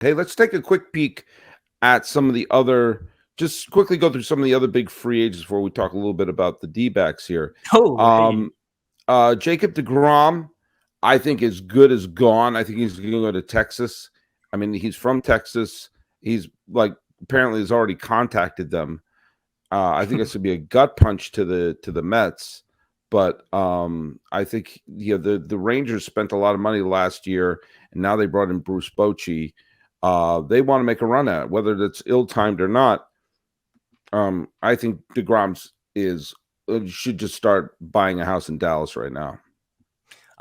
Hey, let's take a quick peek at some of the other. Just quickly go through some of the other big free agents before we talk a little bit about the D-backs here. Oh, hey. Um, Jacob Degrom, I think is good as gone. I think he's going to go to Texas. I mean, he's from Texas. He's like apparently has already contacted them. I think it's going to be a gut punch to the Mets, but I think the Rangers spent a lot of money last year, and now they brought in Bruce Bochy. They want to make a run at it, whether that's ill timed or not. I think DeGrom's is should just start buying a house in Dallas right now.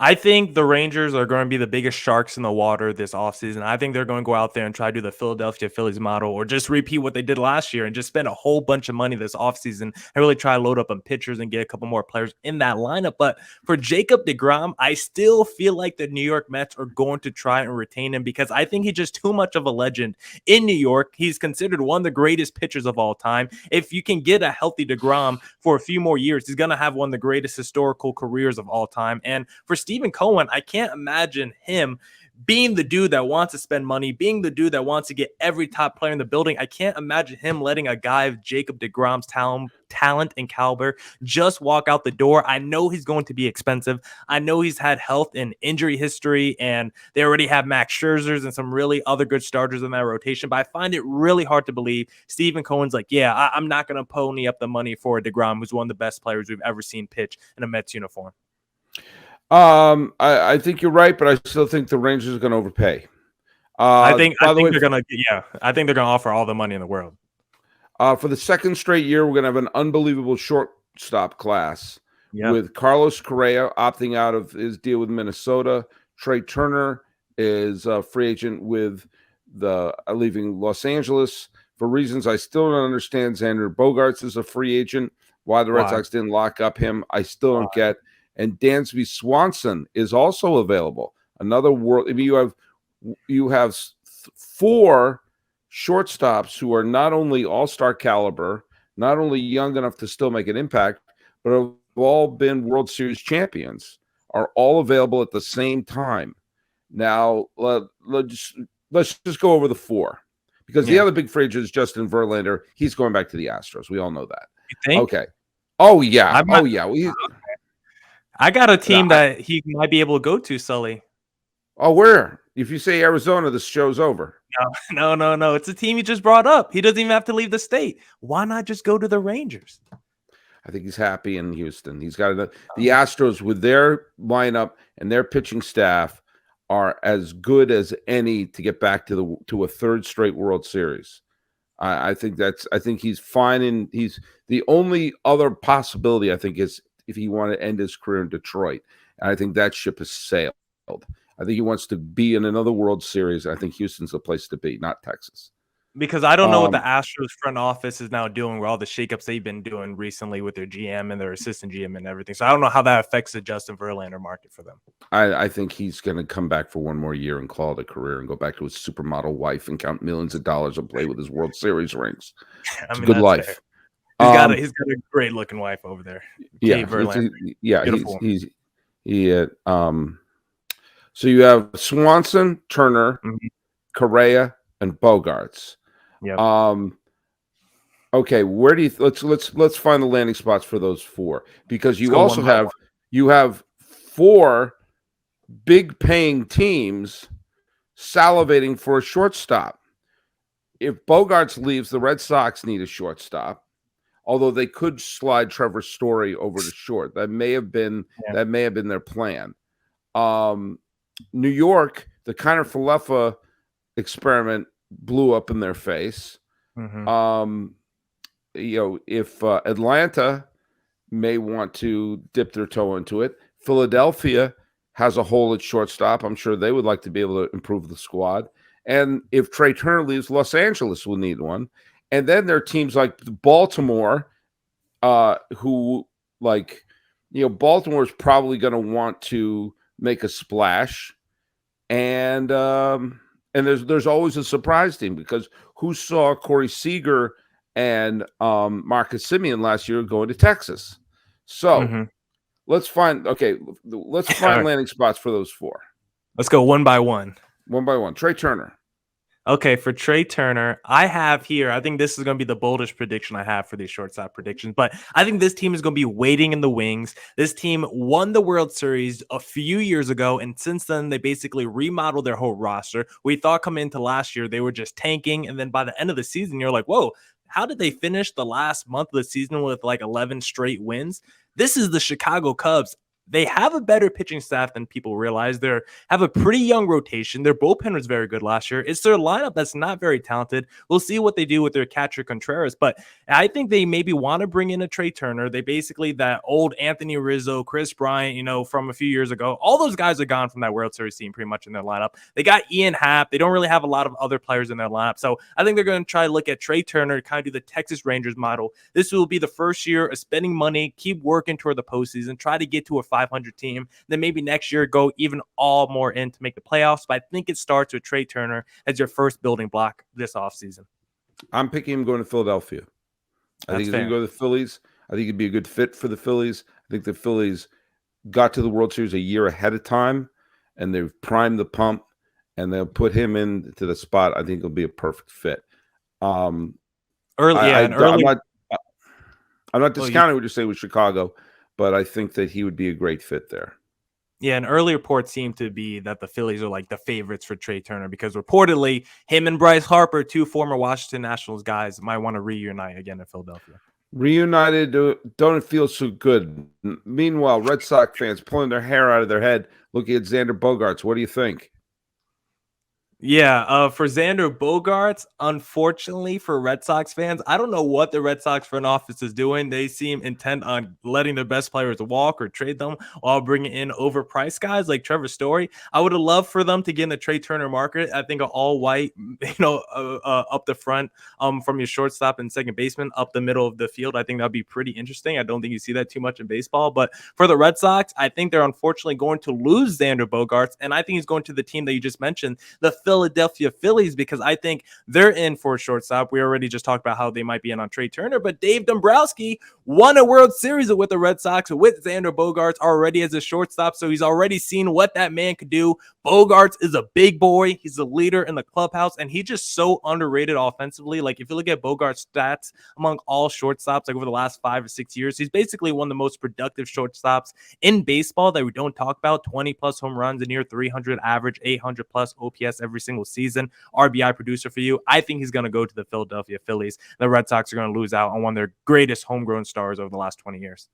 I think the Rangers are going to be the biggest sharks in the water this offseason. I think they're going to go out there and try to do the Philadelphia Phillies model or just repeat what they did last year and just spend a whole bunch of money this offseason and really try to load up on pitchers and get a couple more players in that lineup. But for Jacob Degrom, I still feel like the New York Mets are going to try and retain him because I think he's just too much of a legend in New York. He's considered one of the greatest pitchers of all time. If you can get a healthy Degrom for a few more years, he's going to have one of the greatest historical careers of all time. And for Stephen Cohen, I can't imagine him being the dude that wants to spend money, being the dude that wants to get every top player in the building. I can't imagine him letting a guy of Jacob Degrom's talent and caliber just walk out the door. I know he's going to be expensive. I know he's had health and injury history, and they already have Max Scherzers and some really other good starters in that rotation. But I find it really hard to believe Stephen Cohen's like, yeah, I'm not going to pony up the money for Degrom, who's one of the best players we've ever seen pitch in a Mets uniform. I think you're right, but I still think the Rangers are going to overpay. I think they're gonna offer all the money in the world. For the second straight year, we're going to have an unbelievable shortstop class with Carlos Correa opting out of his deal with Minnesota. Trey Turner is a free agent with leaving Los Angeles for reasons I still don't understand. Xander Bogaerts is a free agent. Why the Red Sox didn't lock up him, I still don't get. And Dansby Swanson is also available. Another world. I mean, you have four shortstops who are not only all-star caliber, not only young enough to still make an impact, but have all been World Series champions, are all available at the same time. Now, let's just go over the four, because the other big free agent is Justin Verlander. He's going back to the Astros. We all know that. You think? Okay. Oh, yeah. Okay. I got a team that he might be able to go to, Sully. Oh, where? If you say Arizona, the show's over. No. It's a team he just brought up. He doesn't even have to leave the state. Why not just go to the Rangers? I think he's happy in Houston. He's got the Astros with their lineup and their pitching staff are as good as any to get back to a third straight World Series. I think he's fine, and he's the only other possibility I think is if he wanted to end his career in Detroit. And I think that ship has sailed. I think he wants to be in another World Series. I think Houston's the place to be, not Texas. Because I don't know what the Astros front office is now doing with all the shakeups they've been doing recently with their GM and their assistant GM and everything. So I don't know how that affects the Justin Verlander market for them. I think he's going to come back for one more year and call it a career and go back to his supermodel wife and count millions of dollars and play with his World Series rings. It's a good life. Fair. He's got a great looking wife over there. Yeah, so you have Swanson, Turner, Correa, and Bogaerts. Yeah. Okay, where do you let's find the landing spots for those four, because you also have four big paying teams salivating for a shortstop. If Bogaerts leaves, the Red Sox need a shortstop. Although they could slide Trevor Story over to short. That may have been their plan. New York, the Kiner Falefa experiment blew up in their face. If Atlanta may want to dip their toe into it, Philadelphia has a hole at shortstop. I'm sure they would like to be able to improve the squad. And if Trey Turner leaves, Los Angeles will need one. And then there are teams like Baltimore, who Baltimore is probably going to want to make a splash, and there's always a surprise team, because who saw Corey Seager and Marcus Semien last year going to Texas? So let's find landing spots for those four. Let's go one by one. Trey Turner. Okay, for Trey Turner, I have here, I think this is going to be the boldest prediction I have for these shortstop predictions, but I think this team is going to be waiting in the wings. This team won the World Series a few years ago, and since then, they basically remodeled their whole roster. We thought coming into last year, they were just tanking, and then by the end of the season, you're like, whoa, how did they finish the last month of the season with like 11 straight wins? This is the Chicago Cubs. They have a better pitching staff than people realize. They have a pretty young rotation. Their bullpen was very good last year. It's their lineup that's not very talented. We'll see what they do with their catcher Contreras, but I think they maybe want to bring in a Trey Turner. They basically that old Anthony Rizzo, Chris Bryant, from a few years ago. All those guys are gone from that World Series team pretty much in their lineup. They got Ian Happ. They don't really have a lot of other players in their lineup. So I think they're going to try to look at Trey Turner to kind of do the Texas Rangers model. This will be the first year of spending money, keep working toward the postseason, try to get to a 500 team. Then maybe next year go even all more in to make the playoffs. But I think it starts with Trey Turner as your first building block this offseason. I'm picking him going to Philadelphia. I think he's going to go to the Phillies. I think he'd be a good fit for the Phillies. I think the Phillies got to the World Series a year ahead of time, and they've primed the pump, and they'll put him into the spot. I think it'll be a perfect fit. I'm not discounting what you say with Chicago, but I think that he would be a great fit there. Yeah, and early reports seem to be that the Phillies are like the favorites for Trey Turner because reportedly him and Bryce Harper, two former Washington Nationals guys, might want to reunite again in Philadelphia. Reunited don't feel so good. Meanwhile, Red Sox fans pulling their hair out of their head looking at Xander Bogaerts. What do you think? Yeah, for Xander Bogaerts, unfortunately for Red Sox fans, I don't know what the Red Sox front office is doing. They seem intent on letting their best players walk or trade them while bringing in overpriced guys like Trevor Story. I would have loved for them to get in the Trey Turner market. I think an all-white, up the front from your shortstop and second baseman up the middle of the field. I think that would be pretty interesting. I don't think you see that too much in baseball. But for the Red Sox, I think they're unfortunately going to lose Xander Bogaerts, and I think he's going to the team that you just mentioned, the Philadelphia Phillies, because I think they're in for a shortstop. We already just talked about how they might be in on Trey Turner, but Dave Dombrowski won a World Series with the Red Sox with Xander Bogaerts already as a shortstop, so he's already seen what that man could do. Bogaerts is a big boy. He's a leader in the clubhouse, and he's just so underrated offensively. Like, if you look at Bogaerts' stats among all shortstops, like over the last 5 or 6 years, he's basically one of the most productive shortstops in baseball that we don't talk about. 20-plus home runs, a near 300 average, 800-plus OPS every single season. RBI producer for you. I think he's going to go to the Philadelphia Phillies. The Red Sox are going to lose out on one of their greatest homegrown stars over the last 20 years.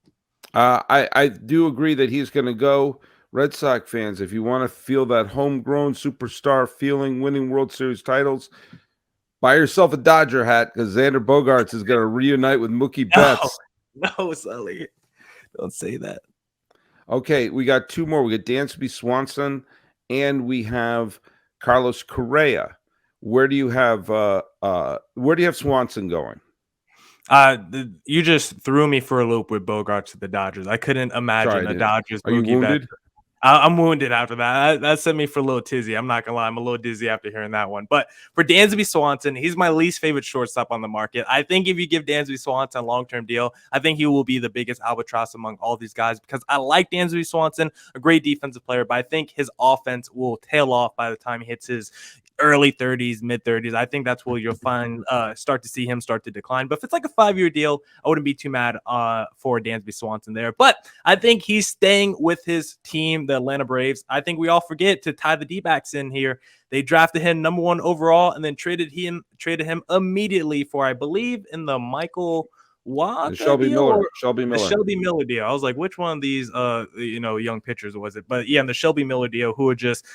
I do agree that he's going to go. Red Sox fans, if you want to feel that homegrown superstar feeling, winning World Series titles, buy yourself a Dodger hat because Xander Bogaerts is going to reunite with Mookie Betts. No, Sully. Don't say that. Okay, we got two more. We got Dansby Swanson, and we have Carlos Correa. Where do you have Swanson going? You just threw me for a loop with Bogaerts to the Dodgers. I couldn't imagine the Dodgers. Are you wounded? I'm wounded after that. That sent me for a little tizzy. I'm not gonna lie. I'm a little dizzy after hearing that one. But for Dansby Swanson, he's my least favorite shortstop on the market. I think if you give Dansby Swanson a long-term deal, I think he will be the biggest albatross among all these guys because I like Dansby Swanson, a great defensive player, but I think his offense will tail off by the time he hits his early 30s, mid 30s. I think that's where you'll start to see him start to decline. But if it's like a 5-year deal, I wouldn't be too mad for Dansby Swanson there. But I think he's staying with his team, the Atlanta Braves. I think we all forget to tie the Dbacks in here. They drafted him number 1 overall and then traded him immediately for, I believe, in the Michael Shelby Miller deal. I was like, which one of these young pitchers was it? But yeah, and the Shelby Miller deal, who are just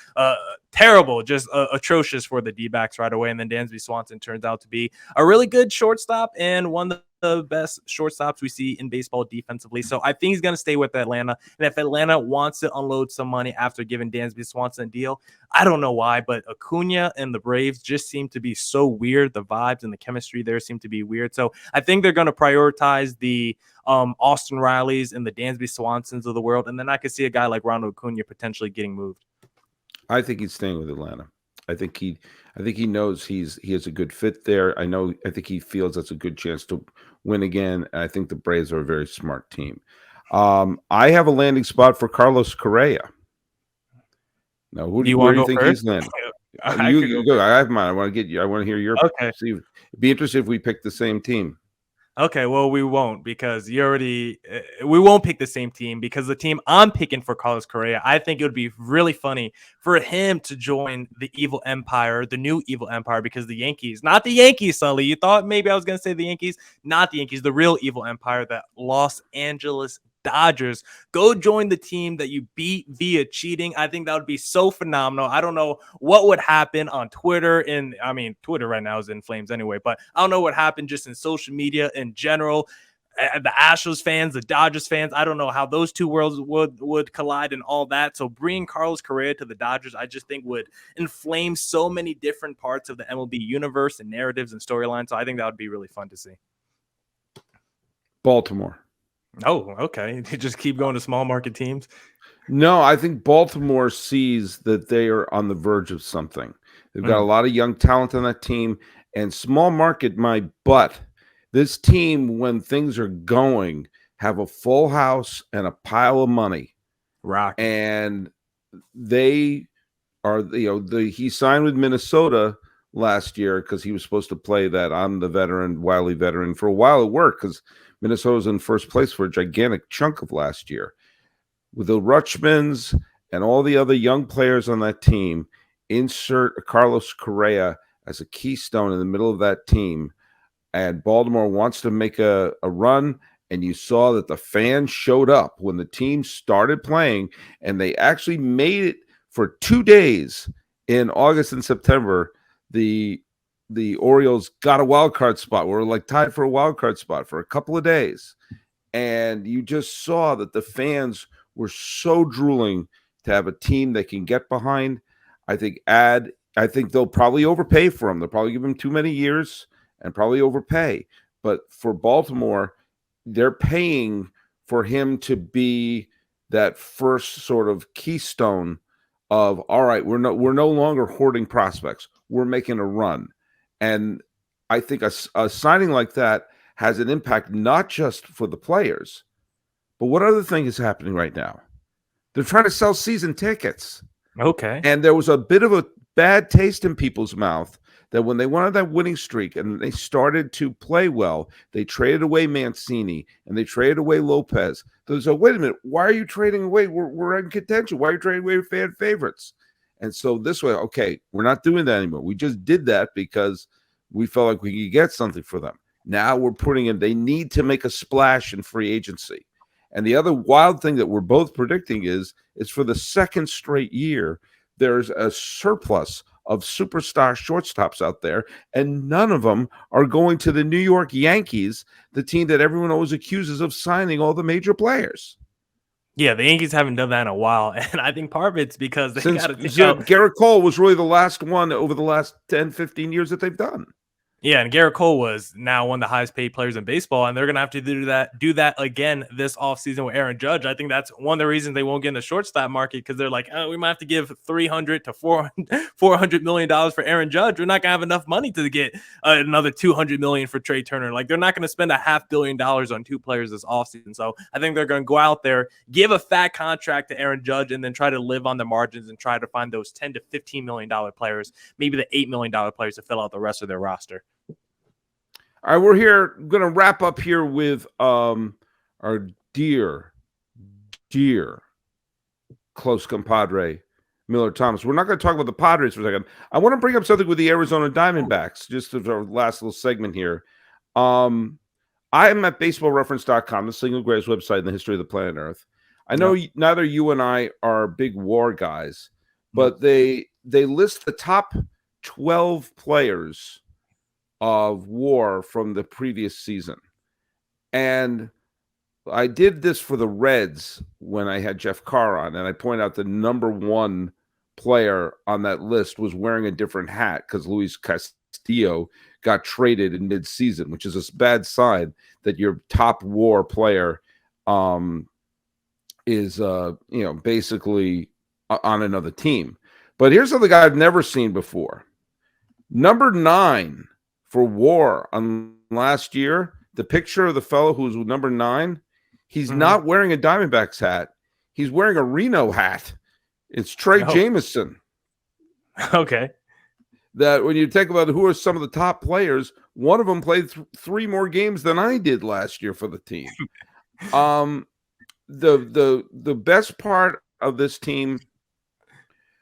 terrible, just atrocious for the D-backs right away. And then Dansby Swanson turns out to be a really good shortstop and one of the best shortstops we see in baseball defensively. So I think he's going to stay with Atlanta. And if Atlanta wants to unload some money after giving Dansby Swanson a deal, I don't know why, but Acuna and the Braves just seem to be so weird. The vibes and the chemistry there seem to be weird. So I think they're going to prioritize the Austin Rileys and the Dansby Swansons of the world. And then I could see a guy like Ronald Acuna potentially getting moved. I think he's staying with Atlanta. I think he knows he has a good fit there. I think he feels that's a good chance to win again. I think the Braves are a very smart team. I have a landing spot for Carlos Correa. Now, where do you think he's landing? I could go go. first. I have mine. I want to get you. I want to hear your. Okay. See, it'd be interesting if we pick the same team. Okay, well, we won't because we won't pick the same team because the team I'm picking for Carlos Correa, I think it would be really funny for him to join the evil empire, the new evil empire, because the Yankees, not the Yankees, Sully. You thought maybe I was going to say the Yankees, not the Yankees, the real evil empire, that Los Angeles Dodgers. Go join the team that you beat via cheating. I think that would be so phenomenal. I don't know what would happen on Twitter. And I mean, Twitter right now is in flames anyway, but I don't know what happened just in social media in general. The Astros fans, the Dodgers fans, I don't know how those two worlds would collide and all that. So bringing Carlos Correa to the Dodgers, I just think would inflame so many different parts of the MLB universe and narratives and storylines. So I think that would be really fun to see. Baltimore. Oh, okay. Just keep going to small market teams. No, I think Baltimore sees that they are on the verge of something. They've got a lot of young talent on that team, and small market, my butt. This team, when things are going, have a full house and a pile of money. Rock. And they are, he signed with Minnesota last year because he was supposed to play that I'm the veteran, wily veteran. For a while it worked because Minnesota was in first place for a gigantic chunk of last year. With the Rutschmans and all the other young players on that team, insert Carlos Correa as a keystone in the middle of that team. And Baltimore wants to make a run. And you saw that the fans showed up when the team started playing, and they actually made it for 2 days in August and September. The Orioles got a wild card spot. We were like tied for a wild card spot for a couple of days. And you just saw that the fans were so drooling to have a team they can get behind. I think they'll probably overpay for him. They'll probably give him too many years and probably overpay. But for Baltimore, they're paying for him to be that first sort of keystone of, all right, we're no longer hoarding prospects. We're making a run. And I think a signing like that has an impact not just for the players, but what other thing is happening right now? They're trying to sell season tickets. Okay. And there was a bit of a bad taste in people's mouth that when they went on that winning streak and they started to play well, they traded away Mancini and they traded away Lopez. They said, wait a minute, why are you trading away? We're in contention. Why are you trading away fan favorites? And so this way, okay, we're not doing that anymore. We just did that because we felt like we could get something for them. Now we're putting in, they need to make a splash in free agency. And the other wild thing that we're both predicting is for the second straight year, there's a surplus of superstar shortstops out there, and none of them are going to the New York Yankees, the team that everyone always accuses of signing all the major players. Yeah, the Yankees haven't done that in a while, and I think part of it's because they got to Garrett Cole was really the last one over the last 10, 15 years that they've done. Yeah, and Garrett Cole was now one of the highest paid players in baseball, and they're going to have to do that again this offseason with Aaron Judge. I think that's one of the reasons they won't get in the shortstop market, because they're like, oh, we might have to give $300 to $400 million for Aaron Judge. We're not going to have enough money to get another $200 million for Trey Turner. Like, they're not going to spend $500 million on two players this offseason. So I think they're going to go out there, give a fat contract to Aaron Judge, and then try to live on the margins and try to find those $10 to $15 million players, maybe the $8 million players to fill out the rest of their roster. All right, we're here. I'm going to wrap up here with our dear close compadre, Miller Thomas. We're not going to talk about the Padres for a second. I want to bring up something with the Arizona Diamondbacks, just as our last little segment here. I am at baseballreference.com, the single greatest website in the history of the planet Earth. I know neither you and I are big war guys, but they list the top 12 players of war from the previous season. And I did this for the Reds when I had Jeff Carr on, and I point out the number one player on that list was wearing a different hat because Luis Castillo got traded in mid-season, which is a bad sign that your top war player is basically on another team. But here's something I've never seen before. Number 9 for WAR on last year, the picture of the fellow who's number 9, he's not wearing a Diamondbacks hat. He's wearing a Reno hat. It's Trey Jameson. Okay. that when you think about who are some of the top players, one of them played 3 more games than I did last year for the team. The best part of this team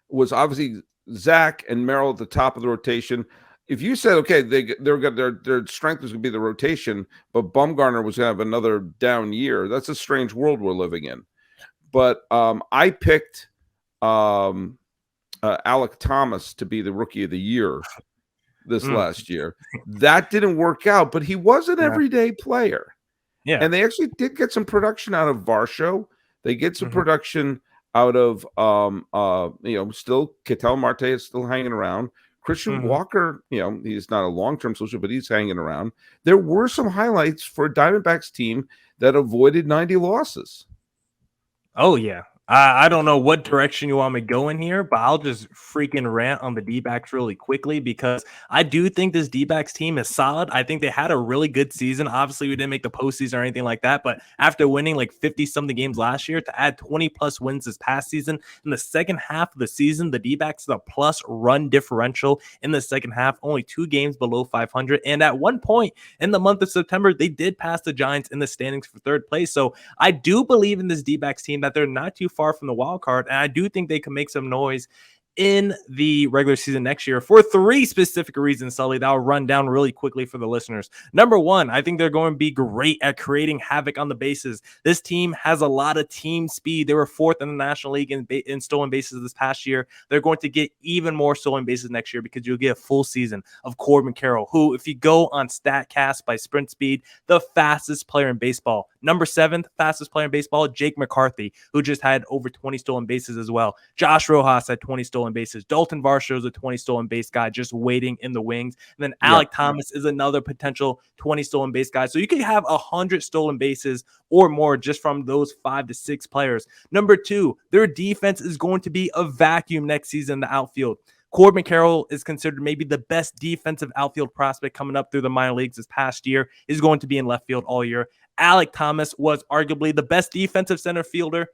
was obviously Zach and Merrill at the top of the rotation. If you said, okay, their strength was going to be the rotation, but Bumgarner was going to have another down year, that's a strange world we're living in. But I picked Alek Thomas to be the rookie of the year this last year. That didn't work out, but he was an everyday player. Yeah. And they actually did get some production out of Varsho. They get some production out of still Ketel Marte is still hanging around. Christian Walker, he's not a long-term solution, but he's hanging around. There were some highlights for a Diamondbacks team that avoided 90 losses. Oh, yeah. I don't know what direction you want me to go in here, but I'll just freaking rant on the D-backs really quickly because I do think this D-backs team is solid. I think they had a really good season. Obviously, we didn't make the postseason or anything like that, but after winning like 50-something games last year, to add 20-plus wins this past season, in the second half of the season, the D-backs had a plus run differential in the second half, only 2 games below 500. And at one point in the month of September, they did pass the Giants in the standings for 3rd place. So I do believe in this D-backs team that they're not too far from the wild card, and I do think they can make some noise in the regular season next year for 3 specific reasons, Sully, that I'll run down really quickly for the listeners. Number 1, I think they're going to be great at creating havoc on the bases. This team has a lot of team speed. They were 4th in the National League in stolen bases this past year. They're going to get even more stolen bases next year because you'll get a full season of Corbin Carroll, who, if you go on StatCast by sprint speed, the fastest player in baseball. Number 7th fastest player in baseball, Jake McCarthy, who just had over 20 stolen bases as well. Josh Rojas had 20 stolen bases. Dalton Varsho is a 20 stolen base guy just waiting in the wings. And then Alek Thomas is another potential 20 stolen base guy. So you could have 100 stolen bases or more just from those 5 to 6 players. Number 2, their defense is going to be a vacuum next season in the outfield. Corbin Carroll is considered maybe the best defensive outfield prospect coming up through the minor leagues this past year. He's going to be in left field all year. Alek Thomas was arguably the best defensive center fielder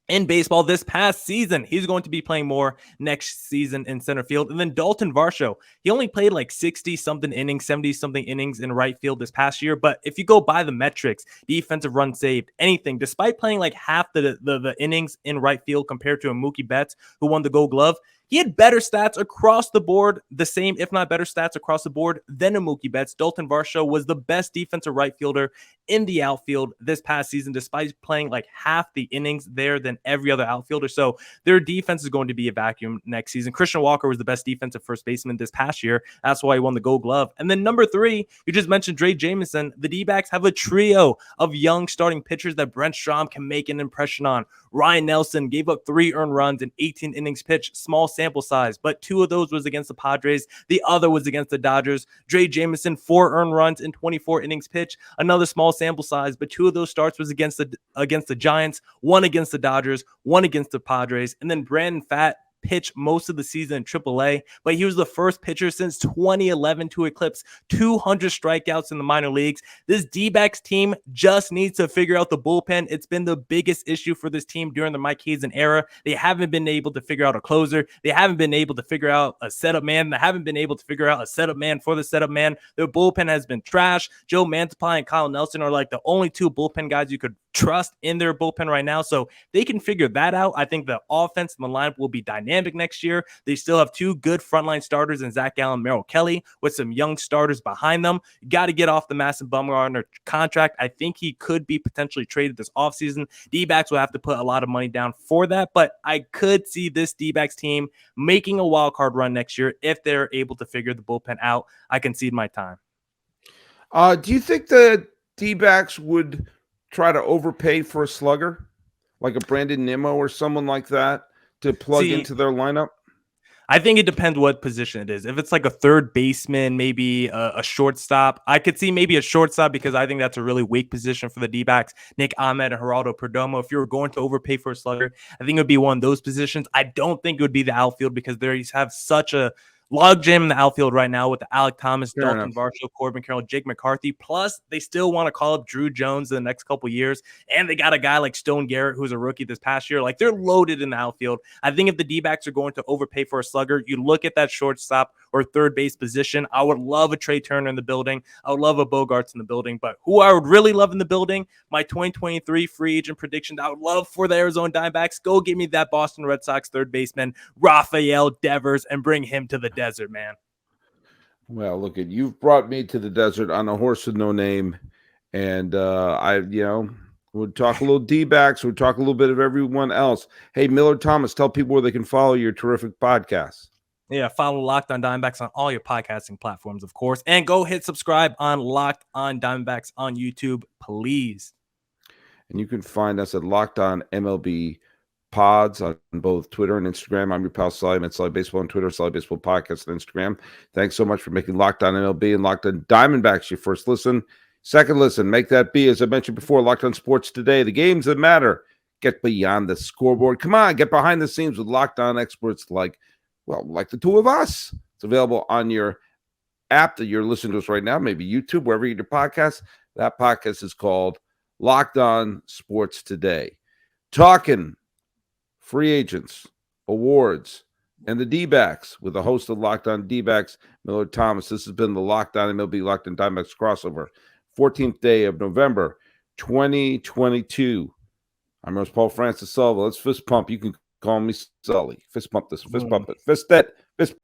in baseball this past season. He's going to be playing more next season in center field. And then Dalton Varsho, he only played like 60-something innings, 70-something innings in right field this past year. But if you go by the metrics, defensive run saved, anything, despite playing like half the innings in right field compared to a Mookie Betts, who won the Gold Glove, he had better stats across the board, the same, if not better stats across the board than a Mookie Betts. Dalton Varsho was the best defensive right fielder in the outfield this past season, despite playing like half the innings there than every other outfielder. So their defense is going to be a vacuum next season. Christian Walker was the best defensive first baseman this past year. That's why he won the Gold Glove. And then number 3, you just mentioned Drake Jameson. The D-backs have a trio of young starting pitchers that Brent Strom can make an impression on. Ryan Nelson gave up 3 earned runs in 18 innings pitched, small sample size, but 2 of those was against the Padres. The other was against the Dodgers. Drake Jameson, 4 earned runs in 24 innings pitched, another small sample size, but 2 of those starts was against the Giants, 1 against the Dodgers, 1 against the Padres. And then Brandon Pfaadt pitched most of the season in AAA, but he was the first pitcher since 2011 to eclipse 200 strikeouts in the minor leagues. This D-backs team just needs to figure out the bullpen. It's been the biggest issue for this team during the Mike Hazen era. They haven't been able to figure out a closer. They haven't been able to figure out a setup man. They haven't been able to figure out a setup man for the setup man. Their bullpen has been trash. Joe Mantiply and Kyle Nelson are like the only 2 bullpen guys you could trust in their bullpen right now. So they can figure that out. I think the offense and the lineup will be dynamic next year. They still have 2 good frontline starters in Zach Gallen, Merrill Kelly, with some young starters behind them. You got to get off the massive Bumgarner contract. I think he could be potentially traded this offseason. D-backs will have to put a lot of money down for that, but I could see this D-backs team making a wild card run next year if they're able to figure the bullpen out. I concede my time. Do you think the D-backs would try to overpay for a slugger like a Brandon Nimmo or someone like that to plug into their lineup? I think it depends what position it is. If it's like a third baseman, maybe a shortstop, I could see maybe a shortstop because I think that's a really weak position for the D-backs. Nick Ahmed and Geraldo Perdomo. If you were going to overpay for a slugger, I think it would be one of those positions. I don't think it would be the outfield because they have such a logjam in the outfield right now with the Alek Thomas, Dalton Varsho, Corbin Carroll, Jake McCarthy. Plus, they still want to call up Drew Jones in the next couple years. And they got a guy like Stone Garrett, who's a rookie this past year. Like, they're loaded in the outfield. I think if the D-backs are going to overpay for a slugger, you look at that shortstop or third base position. I would love a Trey Turner in the building. I would love a Bogarts in the building. But who I would really love in the building, my 2023 free agent prediction, I would love for the Arizona Diamondbacks. Go give me that Boston Red Sox third baseman, Rafael Devers, and bring him to the desert, man. Well, look, you've brought me to the desert on a horse with no name. And we'll talk a little D-backs. We'll talk a little bit of everyone else. Hey, Miller Thomas, tell people where they can follow your terrific podcast. Yeah, follow Locked On Diamondbacks on all your podcasting platforms, of course. And go hit subscribe on Locked On Diamondbacks on YouTube, please. And you can find us at Locked On MLB Pods on both Twitter and Instagram. I'm your pal Sully. I'm at Sully Baseball on Twitter, Sully Baseball Podcast on Instagram. Thanks so much for making Locked On MLB and Locked On Diamondbacks your first listen. Second listen, make that be, as I mentioned before, Locked On Sports Today. The games that matter. Get beyond the scoreboard. Come on, get behind the scenes with Locked On experts like the two of us. It's available on your app that you're listening to us right now, maybe YouTube, wherever you get your podcast. That podcast is called Locked On Sports Today. Talking free agents, awards, and the D-backs with the host of Locked On D-backs, Miller Thomas. This has been the Locked On MLB Locked On Diamondbacks crossover. 14th day of November, 2022. I'm Rose Paul Francis Sullivan. Let's fist pump. You can call me Sully. Fist pump this. Fist pump it. Fist that. Fist